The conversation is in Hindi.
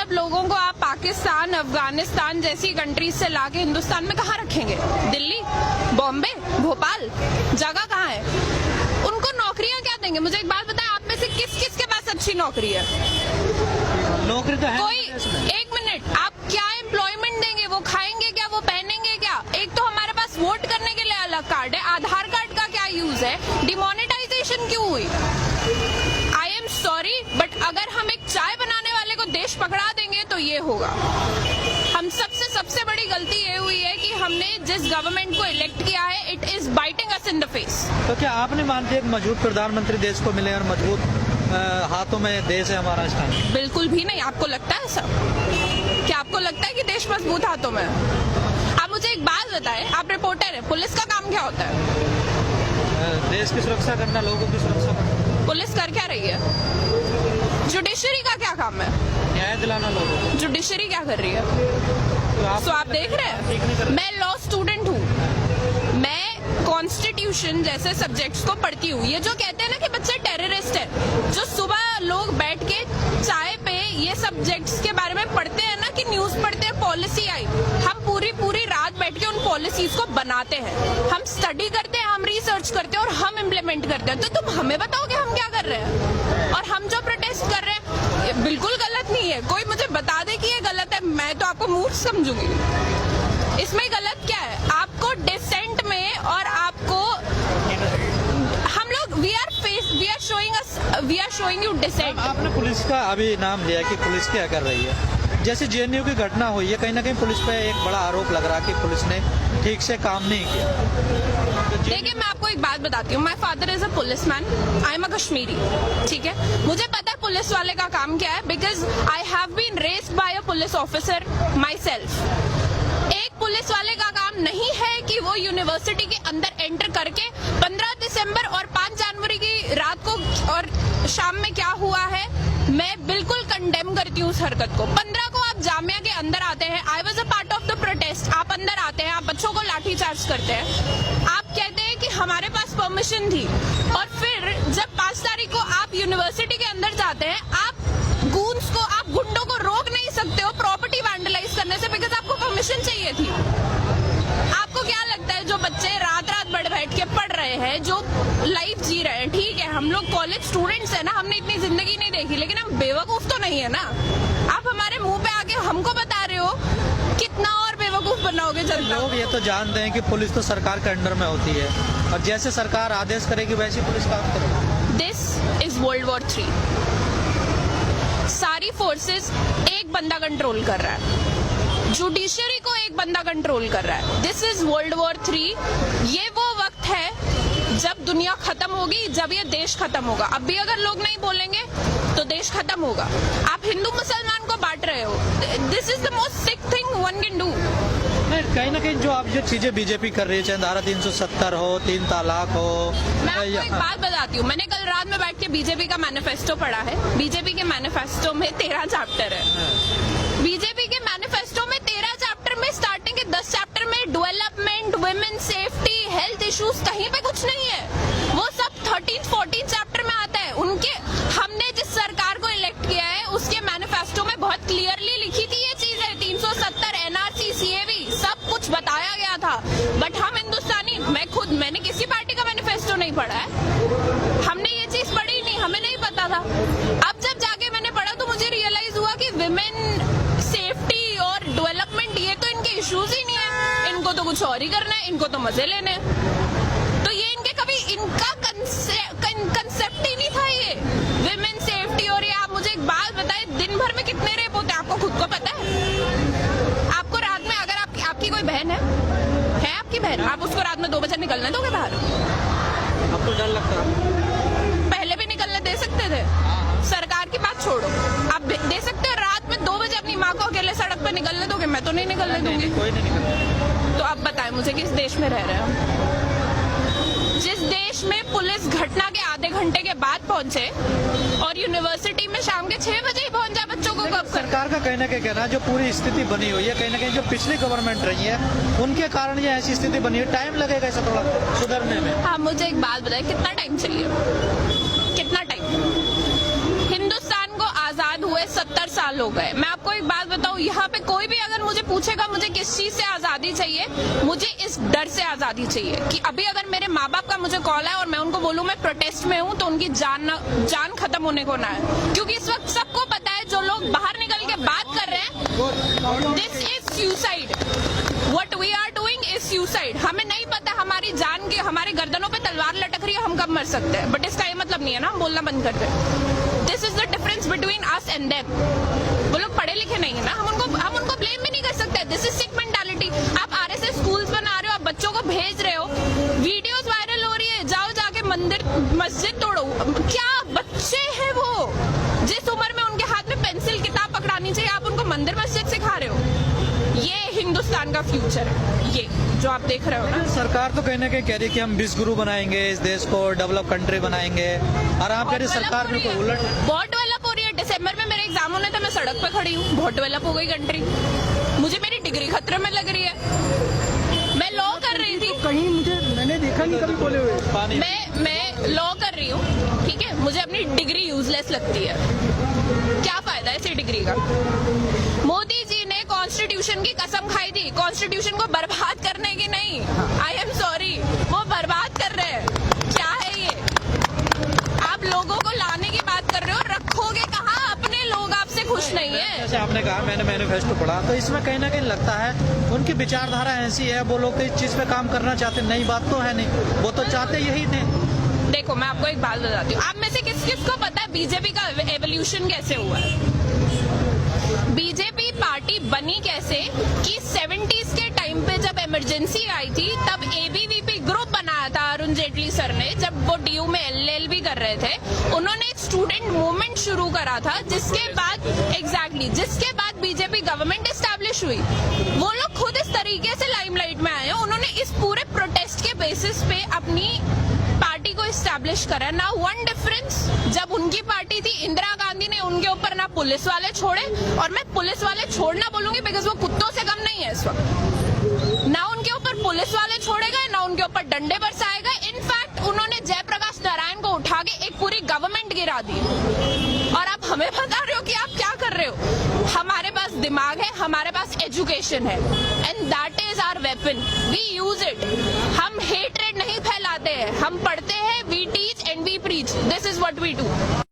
सब लोगों को आप पाकिस्तान, अफगानिस्तान जैसी कंट्रीज से लाके हिंदुस्तान में कहाँ रखेंगे? दिल्ली, बॉम्बे, भोपाल, जगह कहाँ है? उनको नौकरियां क्या देंगे? मुझे एक बात बताएं, आप में से किस किस के पास अच्छी नौकरी है? नौकरी तो है कोई एक मिनट, आप क्या एम्प्लॉयमेंट देंगे? वो खाएंगे क्या? वो पहनेंगे क्या? एक तो हमारे पास वोट करने के लिए अलग कार्ड है, आधार कार्ड का क्या यूज है? डिमोनेटाइजेशन क्यों हुई? आई एम सॉरी, बट अगर हम एक चाय बनाने वाले को देश पकड़ा देंगे तो ये होगा। हम सबसे बड़ी गलती ये हुई है कि हमने जिस गवर्नमेंट को इलेक्ट किया है, it is biting us in the face. तो क्या आप नहीं मानते एक मजबूत प्रधानमंत्री देश को मिले और मजबूत हाथों में देश है हमारा इस टाइम? बिल्कुल भी नहीं। आपको लगता है ऐसा? क्या आपको लगता है कि देश मजबूत हाथों में है? आप मुझे एक बात बताएं, आप रिपोर्टर है, पुलिस का काम क्या होता है? देश की सुरक्षा करना, लोगों की सुरक्षा करना। पुलिस कर क्या रही है? जुडिशरी का क्या काम है? न्याय दिलाना लोगों को। जुडिशरी क्या कर रही है? तो आप देख रहे हैं, मैं लॉ स्टूडेंट हूँ, मैं कॉन्स्टिट्यूशन जैसे सब्जेक्ट्स को पढ़ती हूँ। ये जो कहते हैं ना कि बच्चे टेररिस्ट है, जो सुबह लोग बैठ के चाय पे ये सब्जेक्ट्स के बारे में पढ़ते हैं ना, कि न्यूज पढ़ते हैं, पॉलिसी आई, हम पूरी रात बैठ के उन पॉलिसीज को बनाते हैं, हम स्टडी करते हैं, हम रिसर्च करते हैं और हम इम्प्लीमेंट करते हैं। तो तुम हमें बताओ कि हम क्या कर रहे हैं? और हम जो प्रोटेस्ट कर रहे हैं ये बिल्कुल गलत नहीं है। कोई मुझे बता दे कि ये गलत है, मैं तो आपको मूर्ख समझूंगी। इसमें गलत क्या है? आपको डिसेंट में और आपको हम लोग we are showing you decent. आपने पुलिस का अभी नाम लिया कि पुलिस क्या कर रही है। जैसे जेएनयू की घटना हुई है, कहीं ना कहीं पुलिस पे एक बड़ा आरोप लग रहा है कि पुलिस ने ठीक से काम नहीं किया। तो देखिए, मैं आपको एक बात बताती हूँ, my father is a police man, I am a Kashmiri, ठीक है? मुझे पता है पुलिस वाले का काम क्या है, because I have been raised by a police officer myself. एक पुलिस वाले का काम नहीं है कि वो यूनिवर्सिटी के अंदर एंटर करके 15 दिसंबर और 5 जनवरी की रात को और शाम में क्या हुआ है, मैं बिल्कुल कंडेम करती हूँ उस हरकत को। 15 को आप जामिया के अंदर आते हैं, I was a part of the protest, आप अंदर आते हैं, आप बच्चों को लाठीचार्ज करते हैं, आप कहते हैं कि हमारे पास परमिशन थी, और फिर जब 5 तारीख को आप यूनिवर्सिटी के अंदर जाते हैं, आप गूंस को, आप गुंडों को रोक नहीं सकते हो प्रॉपर्टी वैंडलाइज करने से, बिकॉज आपको परमिशन चाहिए थी। आपको क्या लगता है जो बच्चे रात बैठ के पढ़ रहे हैं, जो लाइफ जी रहे हैं, ठीक है, हम लोग कॉलेज स्टूडेंट्स हैं ना, हमने इतनी जिंदगी नहीं देखी, लेकिन हम बेवकूफ तो नहीं है ना। आप हमारे मुंह पे आके हमको बता रहे हो, कितना और बेवकूफ बनाओगे जनता? लोग ये तो जानते हैं कि पुलिस तो सरकार के अंडर में होती है, और जैसे सरकार आदेश करेगी वैसी पुलिस काम करेगी। This is world war 3। सारी फोर्सेस एक बंदा कंट्रोल कर रहा है, जुडिशरी को एक बंदा कंट्रोल कर रहा है। This is world war 3। ये वो वक्त है जब दुनिया खत्म होगी, जब ये देश खत्म होगा। अब भी अगर लोग नहीं बोलेंगे तो देश खत्म होगा। आप हिंदू मुसलमान को बांट रहे हो, this is the most sick thing one can do. कहीं ना कहीं जो आप जो चीजें बीजेपी कर रही है, चाहे धारा 370 हो, 3 तलाक हो। मैं आपको एक बात बताती हूँ, मैंने कल रात में बैठ के बीजेपी का मैनिफेस्टो पढ़ा है। बीजेपी के मैनिफेस्टो में 13 चैप्टर है। बीजेपी के मैनिफेस्टो में 13 चैप्टर में स्टार्टिंग के 10 चैप्टर में development, women safety, health issues, कहीं पे कुछ नहीं है। वो सब 13-14 चैप्टर में आता है। उनके, हमने जिस सरकार को इलेक्ट किया है उसके मैनिफेस्टो में बहुत क्लियरली लिखी थी ये चीजें, 370, एनआरसी, सीएवी, सब कुछ बताया गया था। बट हम हिंदुस्तानी, मैंने किसी पार्टी का मैनिफेस्टो नहीं पढ़ा है, हमने ये चीज पढ़ी नहीं, हमें नहीं पता था। अब जब जाके मैंने पढ़ा तो मुझे रियलाइज हुआ कि विमेन सेफ्टी और डेवलपमेंट ये तो इनके इश्यूज ही नहीं है, इनको तो कुछ और ही करना है, इनको तो मजे लेने हैं। तो ये इनके कभी इनका कंसेप्ट ही नहीं था ये विमेन सेफ्टी। और ये आप मुझे एक बात बताएं, दिन भर में कितने रेप होते हैं आपको खुद को पता है? आपको रात में, अगर आपकी कोई बहन है आपकी बहन, आप उसको रात में 2 बजे निकलने दोगे बाहर? आपको डर लगता है? पहले भी निकलने दे सकते थे। सरकार की बात छोड़ो, आप दे सकते हो रात में 2 बजे अपनी माँ को अकेले सड़क पे निकलने दोगे? मैं तो नहीं निकलने दूंगी। कोई नहीं निकलता। तो अब बताएं मुझे, किस देश में रह रहे हैं? जिस देश में पुलिस घटना के आधे घंटे के बाद पहुंचे और यूनिवर्सिटी में शाम के 6 बजे ही पहुंच जाए बच्चों को, कब? सरकार का कहीं ना कहीं कहना है जो पूरी स्थिति बनी हुई है, कहीं ना कहीं जो पिछली गवर्नमेंट रही है उनके कारण ये ऐसी स्थिति बनी है। टाइम लगेगा इसे थोड़ा सुधरने में। हाँ, मुझे एक बात बताएं, कितना टाइम चाहिए? कितना टाइम? हिंदुस्तान को आजाद हुए 70 साल हो गए। मैं आपको एक बात बताऊं, यहाँ पे कोई भी अगर मुझे पूछेगा मुझे किस चीज से आजादी चाहिए, मुझे इस डर से आजादी चाहिए कि अभी अगर मेरे माँ बाप का मुझे कॉल है और मैं उनको बोलूं मैं प्रोटेस्ट में हूँ तो उनकी जान खत्म होने को ना है। क्योंकि इस वक्त सबको पता है जो लोग बाहर निकल के बात कर रहे हैं, this is suicide. What we are doing is suicide. हमें नहीं पता हमारी जान के हमारे गर्दनों पे तलवार लटक रही है, हम कब मर सकते हैं, बट इसका ये मतलब नहीं है ना हम बोलना बंद कर दें। This is the difference between us and them. वो लोग पढ़े लिखे नहीं है ना, हम उनको ब्लेम भी नहीं कर सकते। This is sick mentality. आप आरएसएस स्कूल्स बना रहे हो, आप बच्चों को भेज रहे हो, वीडियोस वायरल हो रही है, जाओ जाके मंदिर मस्जिद तोड़ो। क्या बच्चे हैं वो, जिस उम्र में उनके हाथ में पेंसिल किताब पकड़ानी चाहिए आप उनको मंदिर मस्जिद सिखा रहे हो। ये हिंदुस्तान का फ्यूचर है, ये जो आप देख रहे हो ना। सरकार तो कहीं ना कहीं कह रही है कि हम विश्वगुरु बनाएंगे, इस देश को डेवलप कंट्री बनाएंगे, और आप कह रहे सरकार बिल्कुल उलट। बहुत डेवलप हो रही है। दिसंबर में मेरे एग्जाम होने थे, मैं सड़क पे खड़ी हूँ, बहुत डेवलप हो गई कंट्री। मुझे मेरी डिग्री खतरे में लग रही है। मैं लॉ कर रही थी, कहीं मैंने देखा नहीं कभी बोले हुए। मैं लॉ कर रही हूँ, ठीक है, मुझे अपनी डिग्री यूजलेस लगती है। क्या फायदा है इसी डिग्री का। मोदी जी ने कॉन्स्टिट्यूशन की कसम खाई थी, कॉन्स्टिट्यूशन को बर्बाद करने की नहीं। आई एम सॉरी, वो बर्बाद कर रहे हैं। क्या है ये, आप लोगों को लाने की बात कर रहे हो, रखोगे कहाँ? अपने लोग आपसे खुश नहीं है। जैसे आपने कहा मैंने मैनिफेस्टो पढ़ा, तो इसमें कहीं ना कहीं लगता है उनकी विचारधारा ऐसी है, वो लोग तो इस चीज पे काम करना चाहते, नई बात तो है नहीं, वो तो चाहते यही थे। देखो मैं आपको एक बात बताती हूँ, आप में से किस किस को पता है बीजेपी का एवोल्यूशन कैसे हुआ है? बीजेपी पार्टी बनी कैसे कि 70s के टाइम पे जब इमरजेंसी आई थी तब एबीवीपी ग्रुप बनाया था अरुण जेटली सर ने, जब वो डीयू में एलएलबी कर रहे थे। उन्होंने एक स्टूडेंट मूवमेंट शुरू करा था, जिसके बाद बीजेपी गवर्नमेंट एस्टैब्लिश हुई। वो लोग खुद इस तरीके से लाइमलाइट में आए हैं, उन्होंने इस पूरे प्रोटेस्ट के बेसिस पे अपनी पार्टी को एस्टैब्लिश करा। ना वन डिफरेंस, जब उनकी पार्टी थी इंदिरा गांधी ने उनके ऊपर ना पुलिस वाले छोड़े, और मैं पुलिस वाले छोड़ना बोलूंगी बिकॉज वो कुत्तों से कम नहीं है इस वक्त। ना उनके ऊपर पुलिस वाले छोड़े गए, ना उनके ऊपर डंडे बरसाए गए। इनफैक्ट उन्होंने जयप्रकाश नारायण को उठा के एक पूरी गवर्नमेंट गिरा दी। और आप हमें बता रहे हो कि आप क्या कर रहे हो? हमारे पास दिमाग है, हमारे पास एजुकेशन है, and that is our weapon, we use it. हम हेट्रेड नहीं फैलाते हैं, हम पढ़ते हैं, we teach and we preach, this is what we do.